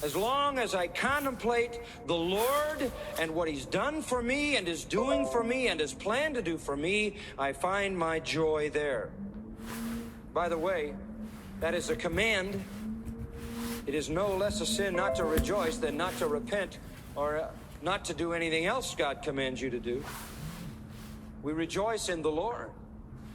As long as I contemplate the Lord and what He's done for me and is doing for me and has planned to do for me, I find my joy there. By the way, that is a command. It is no less a sin not to rejoice than not to repent or not to do anything else God commands you to do. We rejoice in the Lord.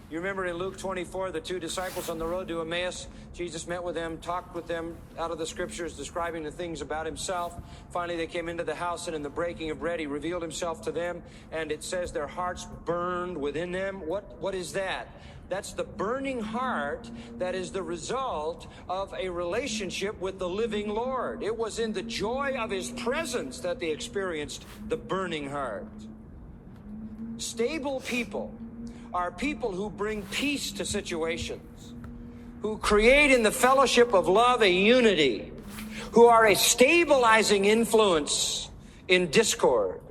You remember in Luke 24, the two disciples on the road to Emmaus, Jesus met with them, talked with them out of the scriptures, describing the things about himself. Finally, they came into the house, and in the breaking of bread, he revealed himself to them, and it says their hearts burned within them. What is that? That's the burning heart that is the result of a relationship with the living Lord. It was in the joy of His presence that they experienced the burning heart. Stable people are people who bring peace to situations, who create in the fellowship of love a unity, who are a stabilizing influence in discord.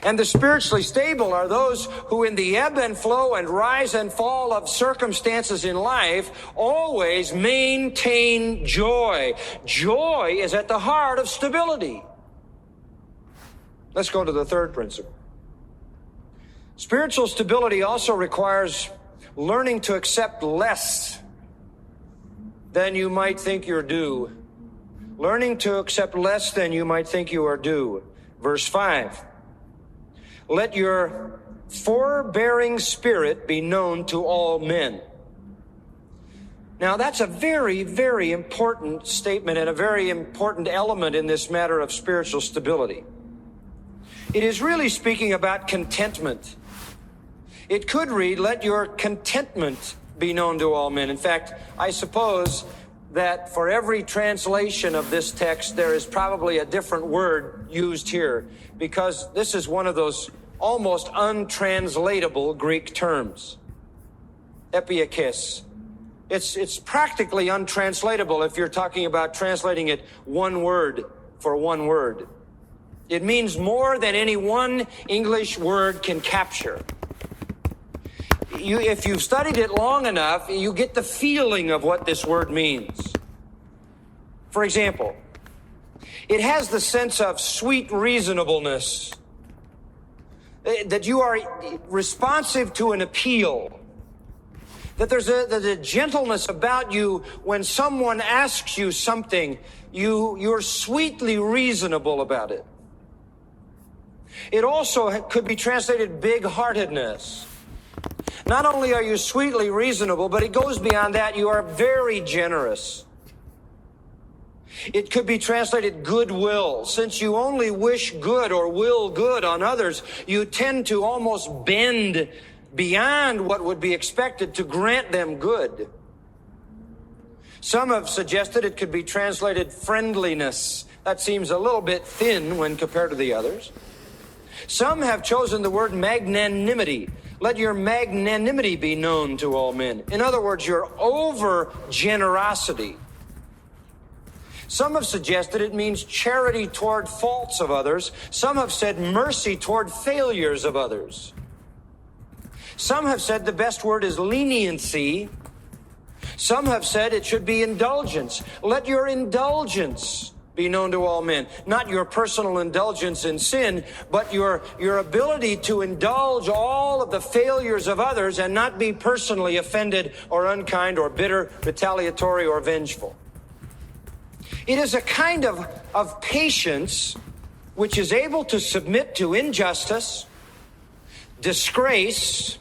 And the spiritually stable are those who in the ebb and flow and rise and fall of circumstances in life always maintain joy. Joy is at the heart of stability. Let's go to the third principle. Spiritual stability also requires learning to accept less than you might think you're due. Learning to accept less than you might think you are due. Verse 5. Let your forbearing spirit be known to all men. Now, that's a very, very important statement and a very important element in this matter of spiritual stability. It is really speaking about contentment. It could read, let your contentment be known to all men. In fact, I suppose that for every translation of this text, there is probably a different word used here, because this is one of those almost untranslatable Greek terms. Epiakis. It's practically untranslatable if you're talking about translating it one word for one word. It means more than any one English word can capture. If you've studied it long enough, you get the feeling of what this word means. For example, it has the sense of sweet reasonableness, that you are responsive to an appeal, that there's a gentleness about you when someone asks you something, you're sweetly reasonable about it. It also could be translated big-heartedness. Not only are you sweetly reasonable, but it goes beyond that. You are very generous. It could be translated goodwill. Since you only wish good or will good on others, you tend to almost bend beyond what would be expected to grant them good. Some have suggested it could be translated friendliness. That seems a little bit thin when compared to the others. Some have chosen the word magnanimity. Let your magnanimity be known to all men. In other words, your over generosity. Some have suggested it means charity toward faults of others. Some have said mercy toward failures of others. Some have said the best word is leniency. Some have said it should be indulgence. Let your indulgence be known to all men. Not your personal indulgence in sin, but your ability to indulge all of the failures of others and not be personally offended or unkind or bitter, retaliatory or vengeful. It is a kind of patience which is able to submit to injustice, disgrace,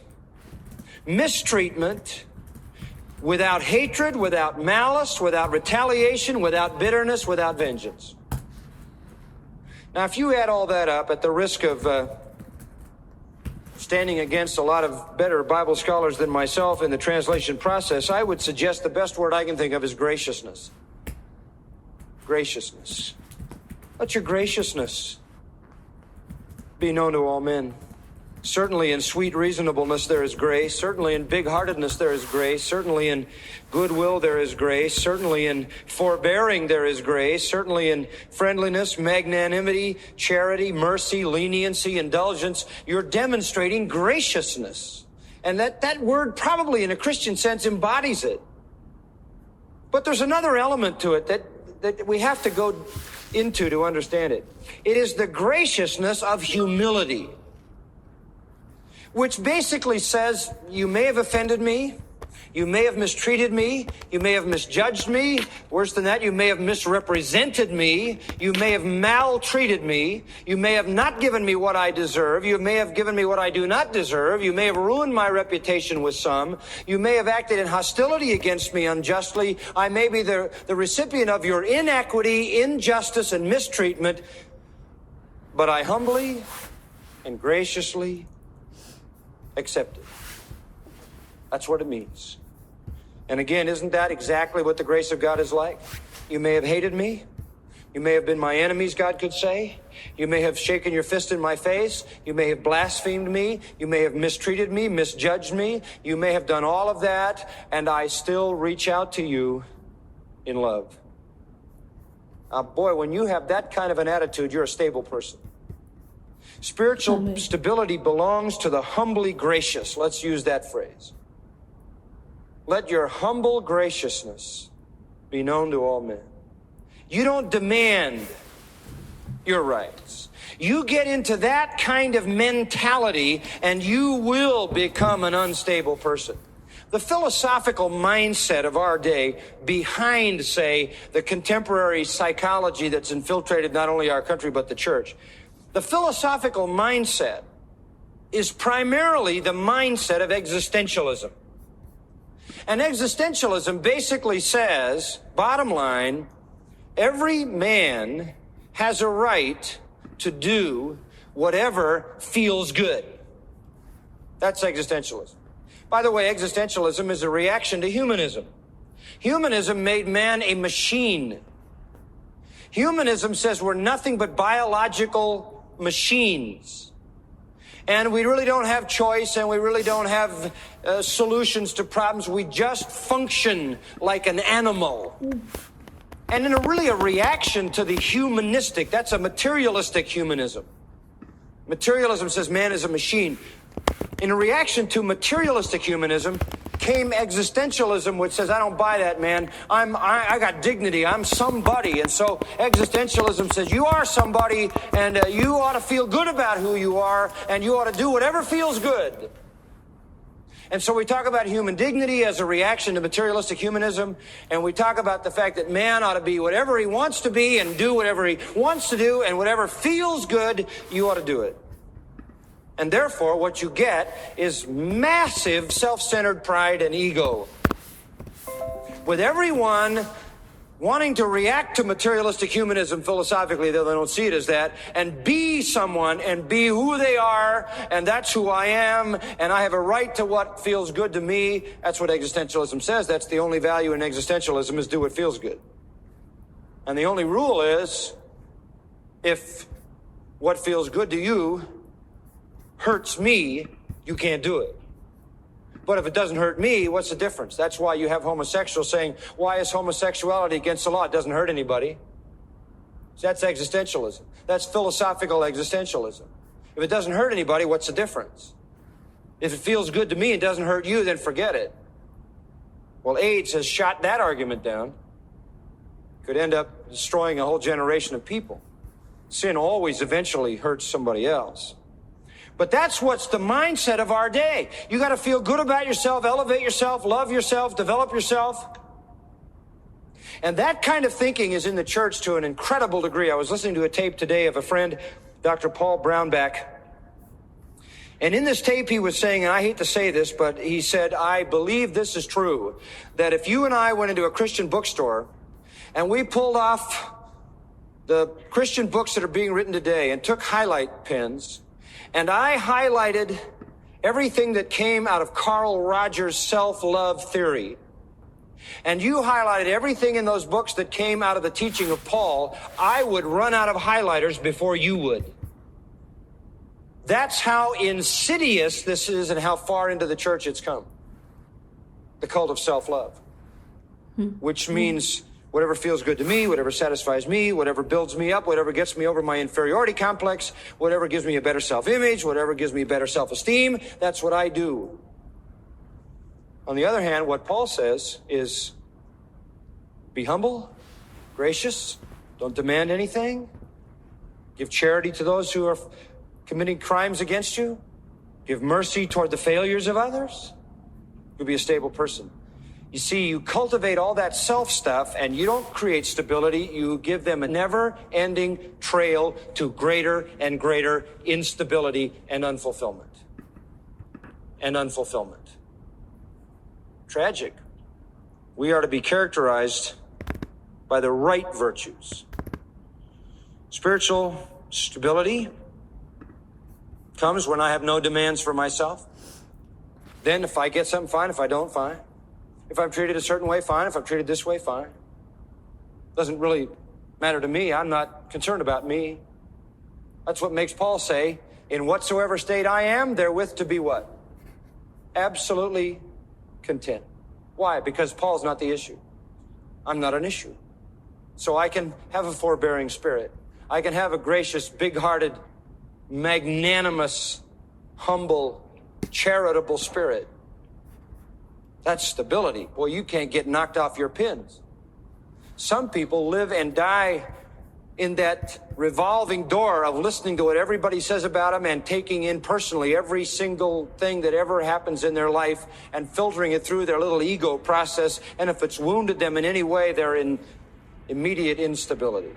mistreatment, without hatred, without malice, without retaliation, without bitterness, without vengeance. Now, if you add all that up, at the risk of standing against a lot of better Bible scholars than myself in the translation process, I would suggest the best word I can think of is graciousness. Graciousness. Let your graciousness be known to all men. Certainly in sweet reasonableness there is grace. Certainly in big-heartedness there is grace. Certainly in goodwill there is grace. Certainly in forbearing there is grace. Certainly in friendliness, magnanimity, charity, mercy, leniency, indulgence. You're demonstrating graciousness. And that word probably in a Christian sense embodies it. But there's another element to it that we have to go into to understand it. It is the graciousness of humility, which basically says, you may have offended me, you may have mistreated me, you may have misjudged me, worse than that, you may have misrepresented me, you may have maltreated me, you may have not given me what I deserve, you may have given me what I do not deserve, you may have ruined my reputation with some, you may have acted in hostility against me unjustly, I may be the recipient of your inequity, injustice, and mistreatment, but I humbly and graciously accept it. That's what it means. And again, isn't that exactly what the grace of God is like? You may have hated me. You may have been my enemies, God could say. You may have shaken your fist in my face. You may have blasphemed me. You may have mistreated me, misjudged me. You may have done all of that, and I still reach out to you in love. Boy, when you have that kind of an attitude, you're a stable person. Spiritual stability belongs to the humbly gracious. Let's use that phrase. Let your humble graciousness be known to all men. You don't demand your rights. You get into that kind of mentality and you will become an unstable person. The philosophical mindset of our day behind, say, the contemporary psychology that's infiltrated not only our country but the church, the philosophical mindset is primarily the mindset of existentialism. And existentialism basically says, bottom line, every man has a right to do whatever feels good. That's existentialism. By the way, existentialism is a reaction to humanism. Humanism made man a machine. Humanism says we're nothing but biological machines. And we really don't have choice, and we really don't have solutions to problems. We just function like an animal. And in a reaction to the humanistic, that's a materialistic humanism. Materialism says man is a machine. In a reaction to materialistic humanism came existentialism, which says, I don't buy that, man. I got dignity. I'm somebody. And so existentialism says, you are somebody, and you ought to feel good about who you are, and you ought to do whatever feels good. And so we talk about human dignity as a reaction to materialistic humanism, and we talk about the fact that man ought to be whatever he wants to be and do whatever he wants to do, and whatever feels good, you ought to do it. And therefore, what you get is massive self-centered pride and ego. With everyone wanting to react to materialistic humanism philosophically, though they don't see it as that, and be someone and be who they are, and that's who I am, and I have a right to what feels good to me. That's what existentialism says. That's the only value in existentialism, is do what feels good. And the only rule is, if what feels good to you hurts me, you can't do it. But if it doesn't hurt me, what's the difference? That's why you have homosexuals saying, why is homosexuality against the law? It doesn't hurt anybody. So that's existentialism. That's philosophical existentialism. If it doesn't hurt anybody, what's the difference? If it feels good to me and doesn't hurt you, then forget it. Well, AIDS has shot that argument down. Could end up destroying a whole generation of people. Sin always eventually hurts somebody else. But that's what's the mindset of our day. You got to feel good about yourself, elevate yourself, love yourself, develop yourself. And that kind of thinking is in the church to an incredible degree. I was listening to a tape today of a friend, Dr. Paul Brownback. And in this tape he was saying, and I hate to say this, but he said, I believe this is true, that if you and I went into a Christian bookstore and we pulled off the Christian books that are being written today and took highlight pens, and I highlighted everything that came out of Carl Rogers' self-love theory, and you highlighted everything in those books that came out of the teaching of Paul, I would run out of highlighters before you would. That's how insidious this is and how far into the church it's come. The cult of self-love, which means whatever feels good to me, whatever satisfies me, whatever builds me up, whatever gets me over my inferiority complex, whatever gives me a better self-image, whatever gives me better self-esteem, that's what I do. On the other hand, what Paul says is, be humble, Gracious, don't demand anything. Give charity to those who are committing crimes against you. Give mercy toward the failures of others. You'll be a stable person. You see, you cultivate all that self stuff and you don't create stability. You give them a never-ending trail to greater and greater instability and unfulfillment. Tragic. We are to be characterized by the right virtues. Spiritual stability comes when I have no demands for myself. Then if I get something, fine. If I don't, fine. If I'm treated a certain way, fine. If I'm treated this way, fine. Doesn't really matter to me. I'm not concerned about me. That's what makes Paul say, in whatsoever state I am, therewith to be what? Absolutely content. Why? Because Paul's not the issue. I'm not an issue. So I can have a forbearing spirit. I can have a gracious, big-hearted, magnanimous, humble, charitable spirit. That's stability. Boy, you can't get knocked off your pins. Some people live and die in that revolving door of listening to what everybody says about them and taking in personally every single thing that ever happens in their life and filtering it through their little ego process. And if it's wounded them in any way, they're in immediate instability.